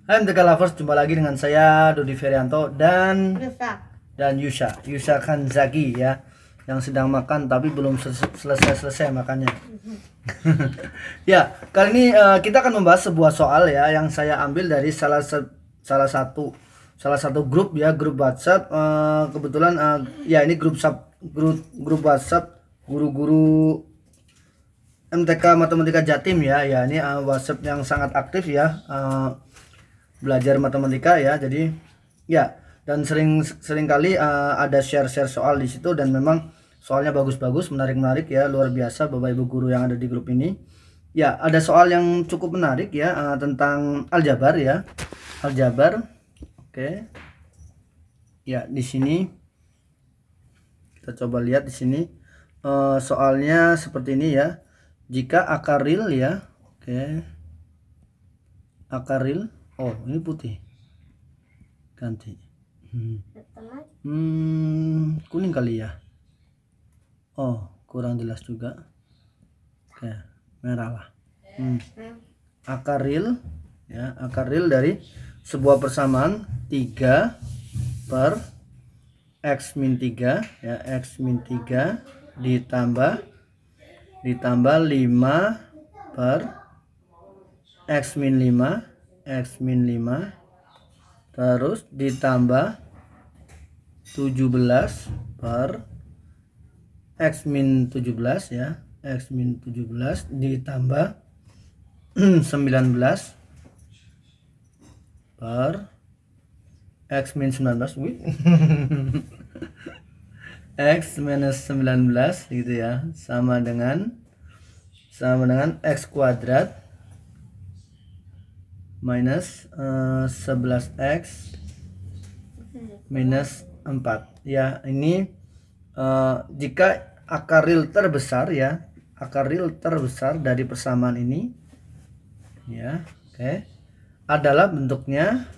Hai MTK Lovers, jumpa lagi dengan saya Dodi Ferianto dan Yusha Kanzaki ya, yang sedang makan tapi belum selesai makannya. Ya, kali ini kita akan membahas sebuah soal ya yang saya ambil dari salah satu grup ya, grup WhatsApp. Kebetulan ya ini grup WhatsApp guru-guru MTK Matematika Jatim ya. Ya, ini WhatsApp yang sangat aktif ya. Belajar matematika ya, jadi ya, dan sering kali ada share soal di situ, dan memang soalnya bagus-bagus, menarik ya, luar biasa Bapak Ibu guru yang ada di grup ini. Ya, ada soal yang cukup menarik ya, tentang aljabar ya, aljabar. Oke. Ya, di sini kita coba lihat di sini. Soalnya seperti ini ya. Jika akar real ya, oke, akar real, oh ini putih, ganti kuning kali ya, oh kurang jelas juga, oke merah lah. Akar real ya, akar real dari sebuah persamaan 3 per x min 3 ya, x min 3 ditambah 5 per x min 5 terus ditambah 17 per x min 17 ya, x min 17 ditambah 19 per x min 19 x minus 19 gitu ya, sama dengan x kuadrat minus 11x minus 4 ya. Ini jika akar real terbesar ya, akar real terbesar dari persamaan ini ya, oke, adalah bentuknya,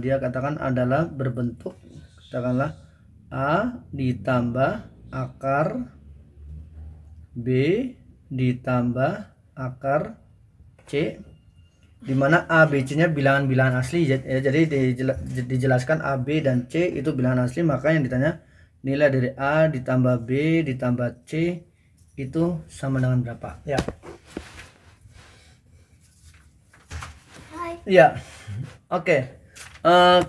dia katakan adalah berbentuk, katakanlah A ditambah akar B ditambah akar C, dimana A, B, C nya bilangan-bilangan asli ya, jadi dijelaskan A, B, dan C itu bilangan asli, maka yang ditanya nilai dari A ditambah B ditambah C itu sama dengan berapa ya. Ya, oke.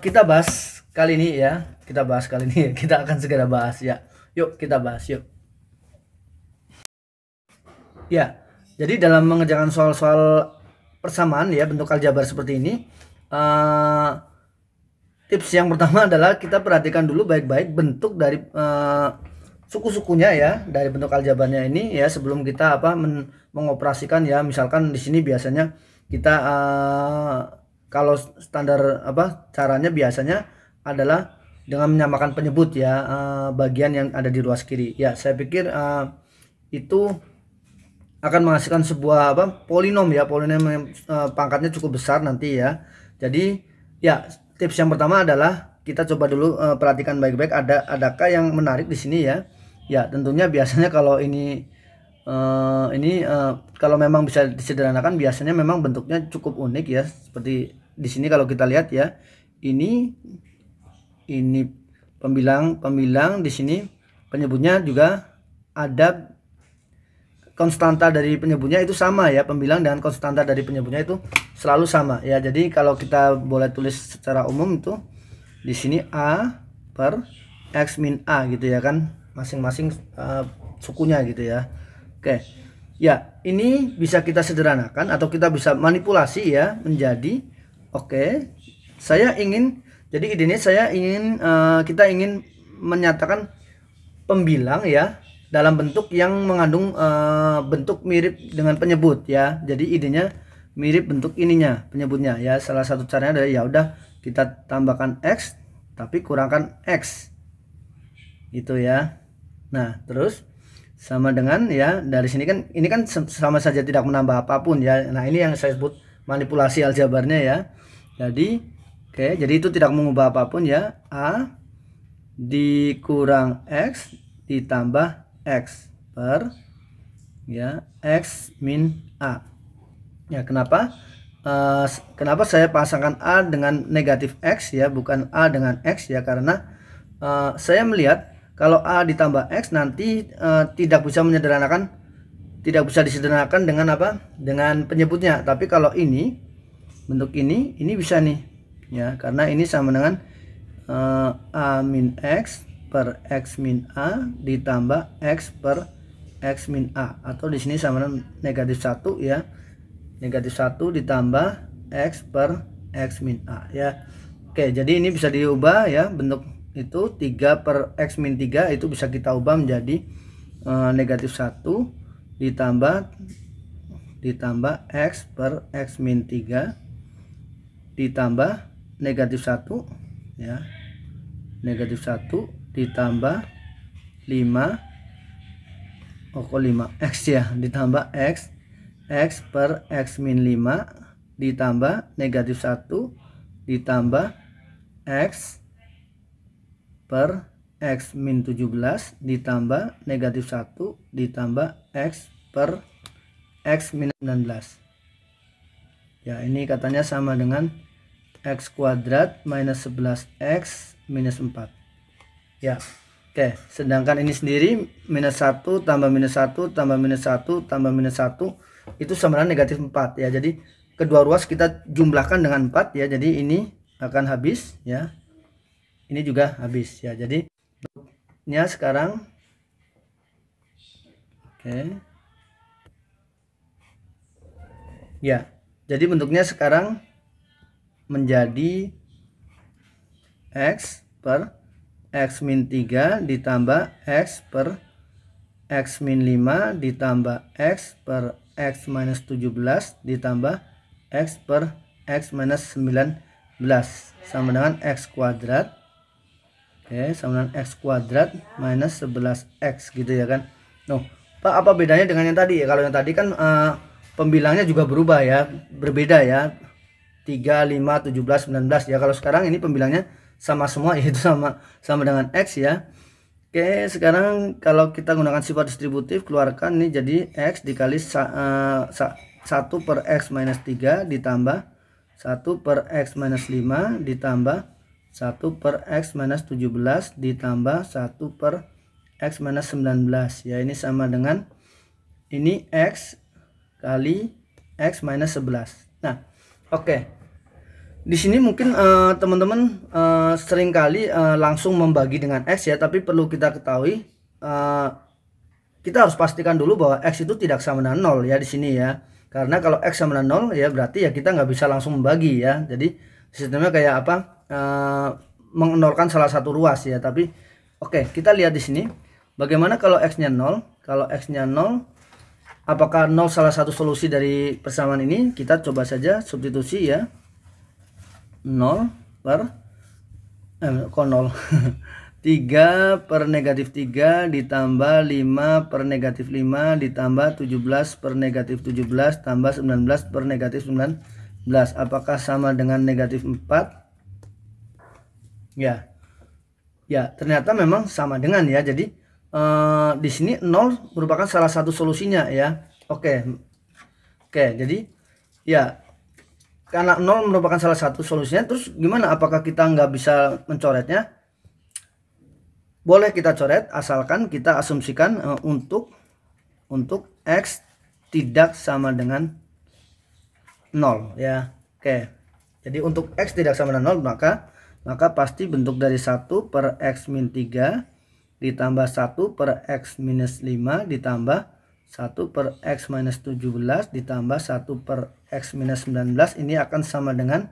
Kita bahas kali ini ya, kita akan segera bahas ya. Yuk kita bahas yuk. Ya, jadi dalam mengerjakan soal-soal persamaan ya, bentuk aljabar seperti ini, tips yang pertama adalah kita perhatikan dulu baik-baik bentuk dari suku-sukunya ya, dari bentuk aljabarnya ini ya, sebelum kita mengoperasikan ya. Misalkan di sini biasanya kita kalau standar caranya biasanya adalah dengan menyamakan penyebut ya, bagian yang ada di ruas kiri ya. Saya pikir itu akan menghasilkan sebuah polinom ya, polinom yang pangkatnya cukup besar nanti ya. Jadi ya, tips yang pertama adalah kita coba dulu perhatikan baik-baik adakah yang menarik di sini ya. Ya, tentunya biasanya kalau ini kalau memang bisa disederhanakan, biasanya memang bentuknya cukup unik ya. Seperti di sini kalau kita lihat ya, ini pembilang, di sini penyebutnya juga ada konstanta dari penyebutnya itu sama ya, pembilang dan konstanta dari penyebutnya itu selalu sama ya. Jadi kalau kita boleh tulis secara umum itu di sini A per x min A gitu ya kan, masing-masing sukunya gitu ya. Oke. Ya, ini bisa kita sederhanakan atau kita bisa manipulasi ya menjadi saya ingin, jadi idenya saya ingin kita ingin menyatakan pembilang ya dalam bentuk yang mengandung bentuk mirip dengan penyebut ya. Jadi idenya mirip bentuk ininya, penyebutnya ya. Salah satu caranya adalah ya udah kita tambahkan x tapi kurangkan x gitu ya. Nah, terus sama dengan ya, dari sini kan ini kan sama saja tidak menambah apapun ya. Nah, ini yang saya sebut manipulasi aljabarnya ya. Jadi jadi itu tidak mengubah apapun ya. A dikurang x ditambah x per ya x min A ya. Kenapa? Kenapa saya pasangkan A dengan negatif X ya, bukan A dengan X ya, karena saya melihat kalau A ditambah X nanti tidak bisa disederhanakan dengan apa? Dengan penyebutnya. Tapi kalau ini bentuk ini bisa nih ya, karena ini sama dengan A min X per X min A ditambah X per X min A, atau di sini sama dengan negatif 1 ya, negatif 1 ditambah X per X min A ya. Oke, jadi ini bisa diubah ya, bentuk itu 3 per X min 3 itu bisa kita ubah menjadi negatif 1 ditambah X per X min 3 ditambah negatif 1 ya, negatif 1 ditambah 5 X ya, ditambah X per X min 5 ditambah negatif 1 ditambah X per X min 17 ditambah negatif 1 ditambah X per X min 19 ya. Ini katanya sama dengan X kuadrat minus 11X minus 4 ya. Oke, sedangkan ini sendiri minus 1 tambah minus 1 tambah minus 1 tambah minus 1 itu sama dengan negatif 4 ya. Jadi kedua ruas kita jumlahkan dengan 4 ya, jadi ini akan habis ya, ini juga habis ya. Jadi bentuknya sekarang oke ya, jadi bentuknya sekarang menjadi X per X min 3 ditambah X per X min 5 ditambah X per X minus 17 ditambah X per X minus 19 sama dengan X kuadrat. Oke, sama dengan X kuadrat minus 11X gitu ya kan. Noh, Pak, apa bedanya dengan yang tadi ya? Kalau yang tadi kan pembilangnya juga berubah ya, berbeda ya, 3, 5, 17, 19 ya. Kalau sekarang ini pembilangnya sama semua, yaitu sama dengan X ya. Oke, sekarang kalau kita gunakan sifat distributif, keluarkan ini jadi X dikali 1 per X minus 3 ditambah 1 per X minus 5 ditambah 1 per X minus 17 ditambah 1 per X minus 19 ya. Ini sama dengan ini X kali X minus 11. Nah, oke. Di sini mungkin teman-teman seringkali langsung membagi dengan X ya, tapi perlu kita ketahui kita harus pastikan dulu bahwa X itu tidak sama dengan 0 ya di sini ya. Karena kalau X sama dengan 0 ya berarti ya kita nggak bisa langsung membagi ya. Jadi sistemnya kayak apa? Mengenolkan salah satu ruas ya. Tapi oke, kita lihat di sini bagaimana kalau X-nya 0. Kalau X-nya 0, apakah 0 salah satu solusi dari persamaan ini? Kita coba saja substitusi ya. 0 per 0 3 per negatif 3 ditambah 5 per negatif 5 ditambah 17 per negatif 17 tambah 19 per negatif 19. Apakah sama dengan negatif 4? Ya, ternyata memang sama dengan ya. Jadi di sini 0 merupakan salah satu solusinya ya. Oke, jadi ya, karena 0 merupakan salah satu solusinya, terus gimana? Apakah kita nggak bisa mencoretnya? Boleh kita coret, asalkan kita asumsikan untuk X tidak sama dengan 0 ya. Oke, jadi untuk X tidak sama dengan 0, maka pasti bentuk dari 1 per X min 3 ditambah 1 per X minus 5 ditambah 1 per X minus 17 ditambah 1 per X minus 19 ini akan sama dengan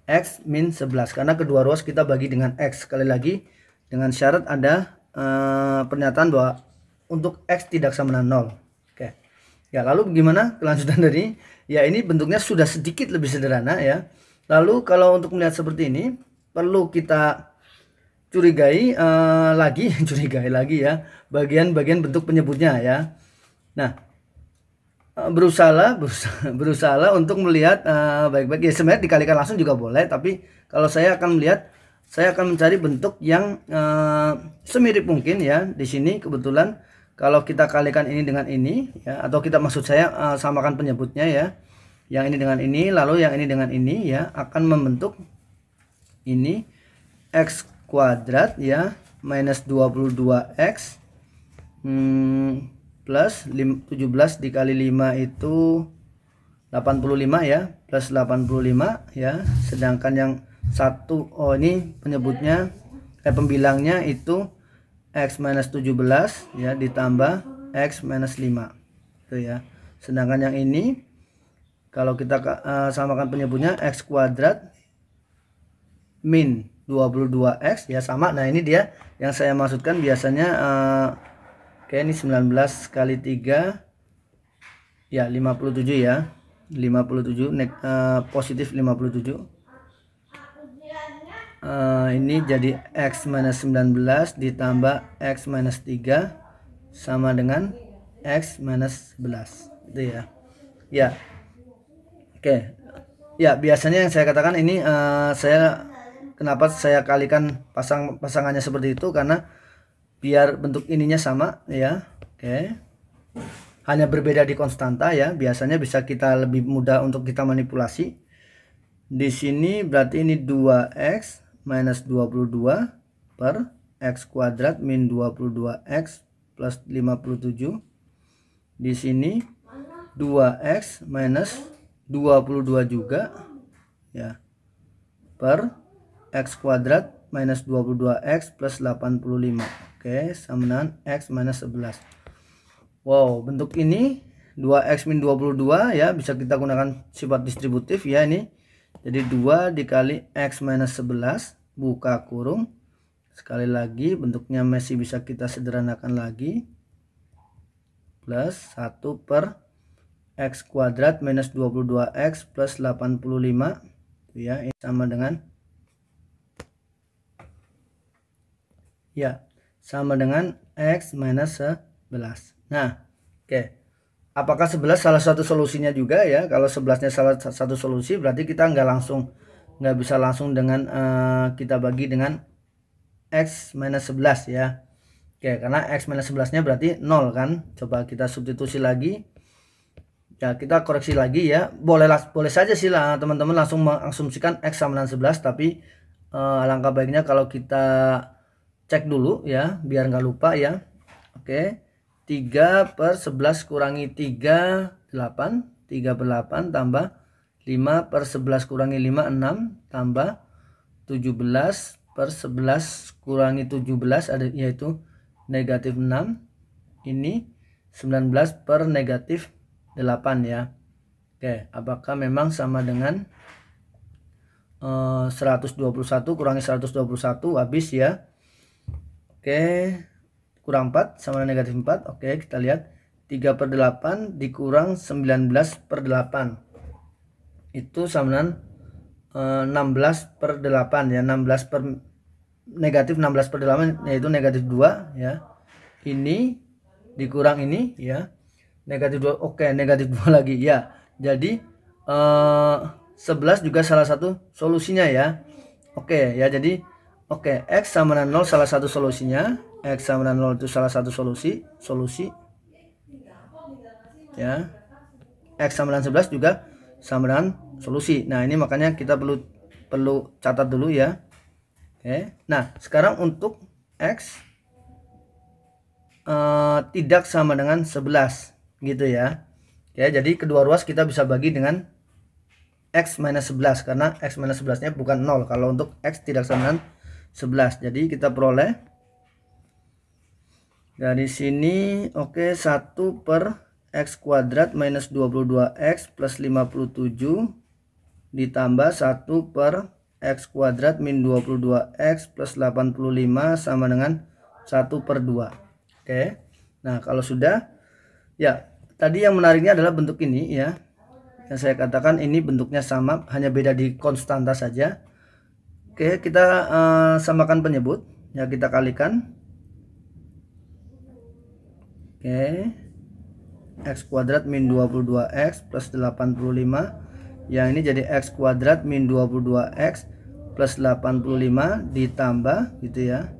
X min 11, karena kedua ruas kita bagi dengan X. Sekali lagi dengan syarat ada pernyataan bahwa untuk X tidak sama dengan 0. Oke ya, lalu bagaimana kelanjutan dari ya, ini bentuknya sudah sedikit lebih sederhana ya. Lalu kalau untuk melihat seperti ini perlu kita curigai lagi ya bagian-bagian bentuk penyebutnya ya. Nah, berusaha untuk melihat baik-baik ya. Sebenarnya dikalikan langsung juga boleh, tapi kalau saya akan mencari bentuk yang semirip mungkin ya. Di sini kebetulan kalau kita kalikan ini dengan ini ya, atau kita samakan penyebutnya ya. yang ini dengan ini, lalu yang ini dengan ini ya akan membentuk ini x kuadrat ya minus 22x plus 17 dikali 5 itu 85 ya, plus 85 ya. Sedangkan yang satu, oh ini penyebutnya pembilangnya itu x minus 17 ya ditambah x minus 5 itu ya. Sedangkan yang ini kalau kita samakan penyebutnya x kuadrat min 22x ya sama. Nah ini dia yang saya maksudkan biasanya oke, ini 19 kali 3 ya 57 ya, 57 positif 57. Ini jadi x minus 19 ditambah x minus 3 sama dengan x minus 11 itu ya. Ya oke ya, biasanya yang saya katakan ini kenapa saya kalikan pasangannya seperti itu, karena biar bentuk ininya sama ya. Oke, hanya berbeda di konstanta ya, biasanya bisa kita lebih mudah untuk kita manipulasi. Di sini berarti ini 2x minus 22 per x kuadrat min 22x plus 57. Di sini 2x minus 22 juga ya per x kuadrat minus 22x plus 85. Oke, sama dengan x minus 11. Wow, bentuk ini 2x min 22 ya, bisa kita gunakan sifat distributif ya ini. Jadi 2 dikali x minus 11 buka kurung. Sekali lagi bentuknya masih bisa kita sederhanakan lagi. Plus 1 per x kuadrat minus 22x plus 85 ya, ini sama dengan ya sama dengan x minus 11. Nah oke, apakah 11 salah satu solusinya juga ya? Kalau 11-nya salah satu solusi berarti kita nggak bisa langsung dengan kita bagi dengan x minus 11 ya. Oke, karena x minus 11-nya berarti 0 kan. Coba kita substitusi lagi ya, kita koreksi lagi ya. Boleh saja sih lah teman-teman langsung mengasumsikan x sama dengan 11, tapi alangkah baiknya kalau kita cek dulu ya biar nggak lupa ya. Oke, 3 per 11 kurangi 3 8, 3 per 8 tambah 5 per 11 kurangi 5 6 tambah 17 per 11 kurangi 17 ada yaitu negatif 6. Ini 19 per negatif 8 ya. Oke, apakah memang sama dengan 121 kurangi 121 habis ya. Oke, kurang 4 sama dengan negatif 4. Oke, kita lihat 3 per 8 dikurang 19 per 8 itu sama dengan 16 per 8 ya. 16 per negatif 16 per 8 yaitu negatif 2 ya. Ini dikurang ini ya, negatif 2. Oke, negatif 2 lagi ya. Jadi 11 juga salah satu solusinya ya. Oke ya, jadi oke, x sama dengan 0 salah satu solusinya. X sama dengan 0 itu salah satu solusi ya. X sama dengan 11 juga sama dengan solusi. Nah ini makanya kita perlu catat dulu ya. Oke, nah sekarang untuk x tidak sama dengan 11 gitu ya. Ya, jadi kedua ruas kita bisa bagi dengan x minus 11 karena x minus 11 nya bukan 0 kalau untuk x tidak sama dengan 11. Jadi kita peroleh dari sini oke 1 per x kuadrat minus 22x plus 57 ditambah 1 per x kuadrat min 22x plus 85 sama dengan 1 per 2. Oke, nah kalau sudah ya, tadi yang menariknya adalah bentuk ini ya, yang saya katakan ini bentuknya sama, hanya beda di konstanta saja. Oke, kita samakan penyebut ya, kita kalikan. Oke, x kuadrat min 22x plus 85 yang ini jadi x kuadrat min 22x plus 85 ditambah gitu ya,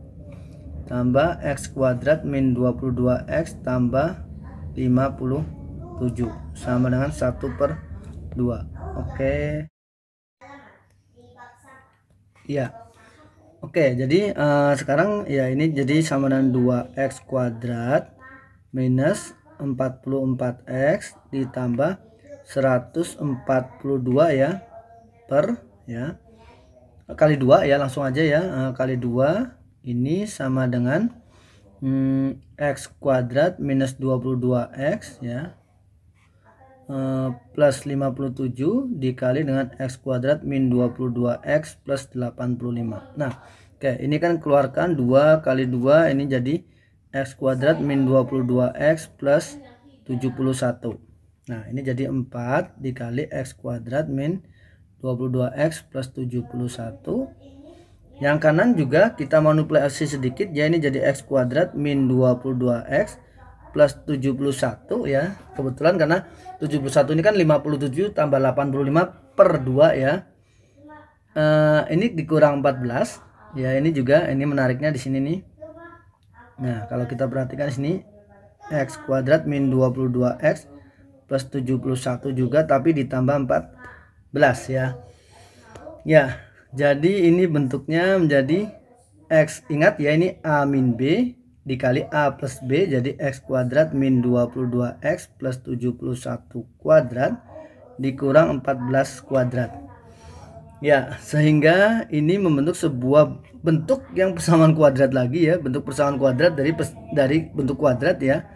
tambah x kuadrat min 22x tambah 57 sama dengan 1 per 2. Oke. Ya. Oke, jadi sekarang ya ini jadi sama dengan 2x kuadrat minus 44x ditambah 142 ya per ya kali 2 ya, langsung aja ya, kali 2 ini sama dengan x kuadrat minus 22x ya plus 57 dikali dengan x kuadrat min 22x plus 85. Nah, oke, ini kan keluarkan 2 kali 2 ini jadi x kuadrat min 22x plus 71. Nah, ini jadi 4 dikali x kuadrat min 22x plus 71. Yang kanan juga kita manipulasi sedikit ya, ini jadi x kuadrat min 22x plus 71 ya. Kebetulan karena 71 ini kan 57 tambah 85 per 2 ya. Ini dikurang 14 ya, ini juga ini menariknya di sini nih. Nah, kalau kita perhatikan di sini x kuadrat min 22x plus 71 juga tapi ditambah 14 ya. Ya, jadi ini bentuknya menjadi x, ingat ya, ini a min b dikali a plus b, jadi x kuadrat min 22x plus 71 kuadrat dikurang 14 kuadrat. Ya, sehingga ini membentuk sebuah bentuk yang persamaan kuadrat lagi ya, bentuk persamaan kuadrat dari bentuk kuadrat ya.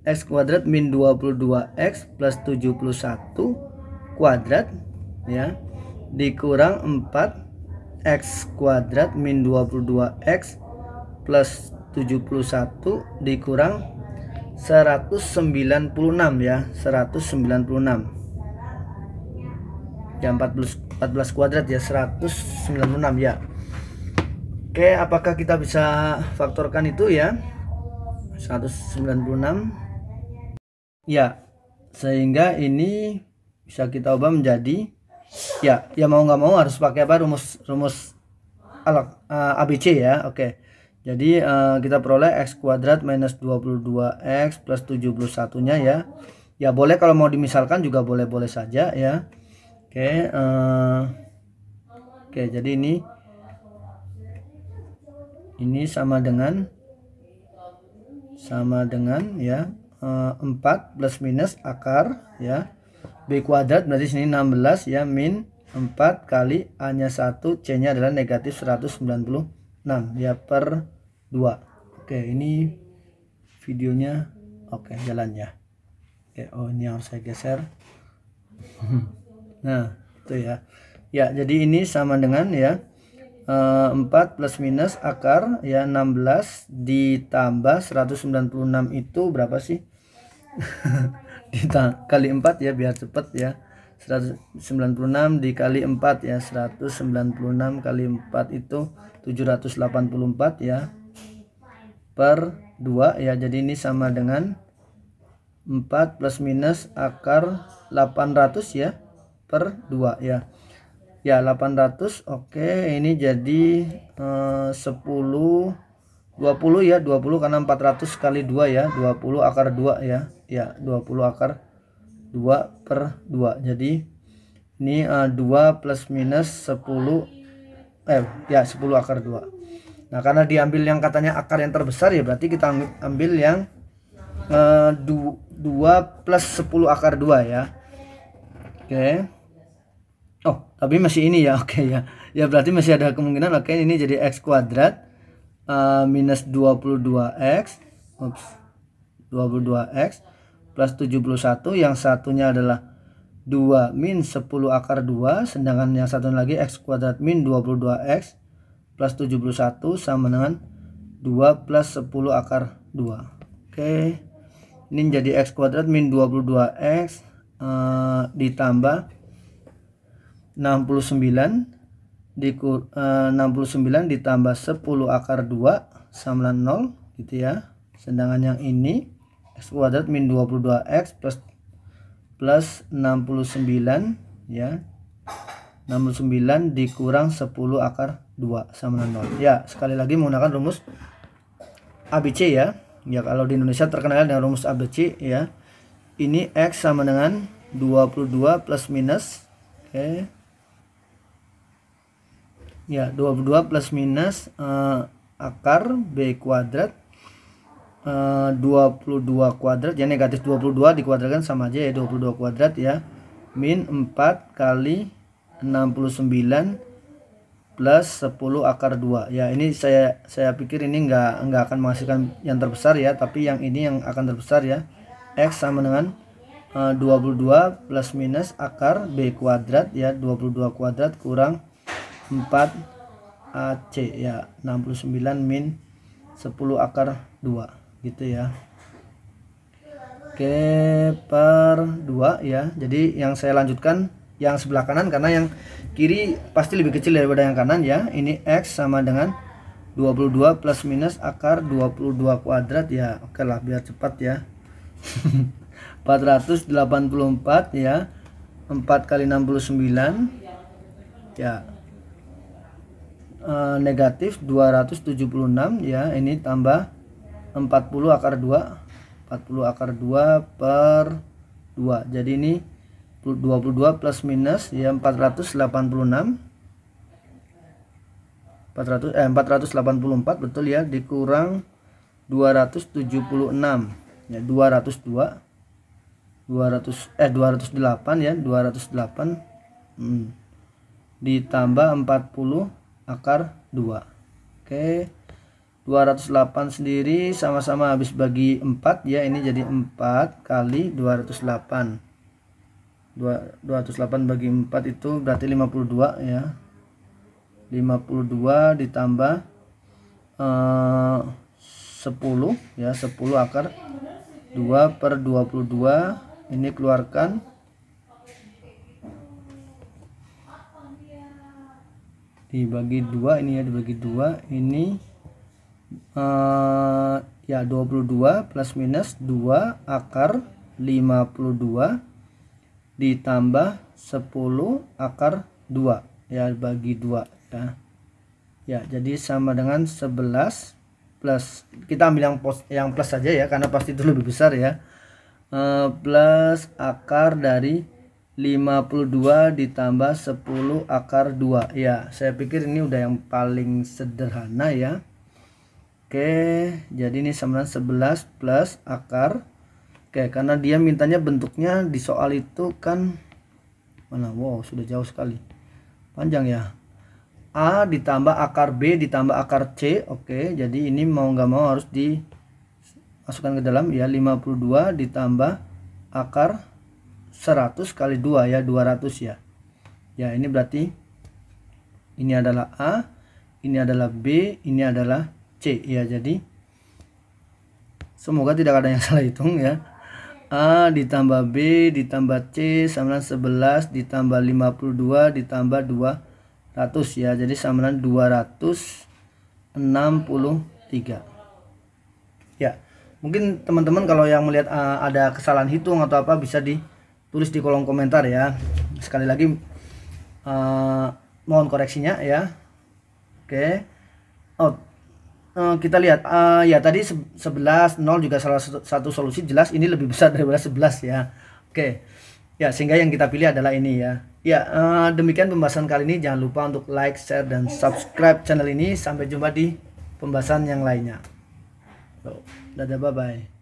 X kuadrat min 22x plus 71 kuadrat ya dikurang 4x kuadrat min 22x plus 71 dikurang 196 ya, 196 ya, 14 kuadrat ya, 196 ya. Oke, apakah kita bisa faktorkan itu ya, 196 ya, sehingga ini bisa kita ubah menjadi ya mau nggak mau harus pakai apa, rumus ABC ya. Oke, jadi kita peroleh x kuadrat minus 22x plus 71 nya ya. Ya boleh kalau mau dimisalkan juga boleh saja ya. Oke, jadi ini sama dengan ya 4 plus minus akar ya b kuadrat, berarti sini 16 ya, min 4 kali a nya 1, c nya adalah negatif 196 ya per 2. Oke, ini videonya oke jalan ya. Oke, oh ini harus saya geser. Nah itu ya. Ya, jadi ini sama dengan ya 4 plus minus akar ya 16 ditambah 196 itu berapa sih? Kali 4 ya biar cepet ya, 196 dikali 4 ya, 196 kali 4 itu 784 ya per 2 ya. Jadi ini sama dengan 4 plus minus akar 800 ya per 2 ya. Ya 800. Oke, ini jadi 10 20 ya, 20 karena 400 kali 2 ya, 20 akar 2 ya. Ya, 20 akar 2 per 2. Jadi ini 2 plus minus 10 ya 10 akar 2. Nah, karena diambil yang katanya akar yang terbesar ya, berarti kita ambil yang 2 plus 10 akar 2 ya. Oke. Oh, tapi masih ini ya. Oke ya. Ya berarti masih ada kemungkinan. Oke, ini jadi x kuadrat minus 22x 22x plus 71, yang satunya adalah 2 min 10 akar 2, sedangkan yang satu lagi x kuadrat min 22x plus 71 sama dengan 2 plus 10 akar 2. Oke, ini jadi x kuadrat min 22x ditambah 69 ditambah 10 akar 2 sama 0 gitu ya. Sedangkan yang ini x kuadrat min 22x plus 69 ya, 69 dikurang 10 akar 2 sama 0 ya. Sekali lagi menggunakan rumus ABC ya. Ya kalau di Indonesia terkenal dengan rumus ABC ya. Ini x sama dengan 22 plus minus. Oke. Ya, 22 plus minus akar B kuadrat 22 kuadrat ya, negatif 22 dikuadratkan sama aja ya, 22 kuadrat ya, min 4 kali 69 plus 10 akar 2 ya. Ini saya pikir ini nggak akan menghasilkan yang terbesar ya, tapi yang ini yang akan terbesar ya. X sama dengan 22 plus minus akar B kuadrat ya, 22 kuadrat kurang 4 AC ya, 69 min 10 akar 2 gitu ya. Oke, per 2 ya. Jadi yang saya lanjutkan yang sebelah kanan karena yang kiri pasti lebih kecil daripada yang kanan ya. Ini X sama dengan 22 plus minus akar 22 kuadrat ya. Oke lah, biar cepat ya. 484 ya, 4 kali 69 ya, negatif 276 ya. Ini tambah 40 akar 2, 40 akar 2 per 2. Jadi ini 22 plus minus ya, 484 betul ya, dikurang 276 ya, 208 ya, 208 ditambah 40 akar 2. Oke, 208 sendiri sama-sama habis bagi 4 ya, ini jadi 4 kali 208. 208 bagi 4 itu berarti 52 ya. 52 ditambah 10 ya, 10 akar 2 per 22. Ini keluarkan dibagi 2, ini ya, dibagi 2 ini ya, 22 plus minus 2 akar 52 ditambah 10 akar 2 ya, bagi 2 ya. Ya, jadi sama dengan 11 plus, kita ambil yang plus saja ya karena pasti itu lebih besar ya, plus akar dari 52 ditambah 10 akar 2 ya. Saya pikir ini udah yang paling sederhana ya. Oke, jadi ini sama dengan 11 plus akar. Oke, karena dia mintanya bentuknya di soal itu kan mana, wow sudah jauh sekali, panjang ya. A ditambah akar B ditambah akar C. Oke, jadi ini mau nggak mau harus dimasukkan ke dalam ya, 52 ditambah akar 100 kali 2 ya, 200 ya. Ya, ini berarti ini adalah A, ini adalah B, ini adalah C ya. Jadi semoga tidak ada yang salah hitung ya. A ditambah B ditambah C sama dengan 11 ditambah 52 ditambah 200 ya. Jadi sama dengan 263 ya. Mungkin teman-teman kalau yang melihat ada kesalahan hitung atau apa bisa ditulis di kolom komentar ya. Sekali lagi mohon koreksinya ya. Oke. Kita lihat ya, tadi 11 0 juga salah satu solusi, jelas ini lebih besar daripada 11 ya. Oke ya, sehingga yang kita pilih adalah ini ya. Ya, demikian pembahasan kali ini. Jangan lupa untuk like, share, dan subscribe channel ini. Sampai jumpa di pembahasan yang lainnya. Dadah, bye bye.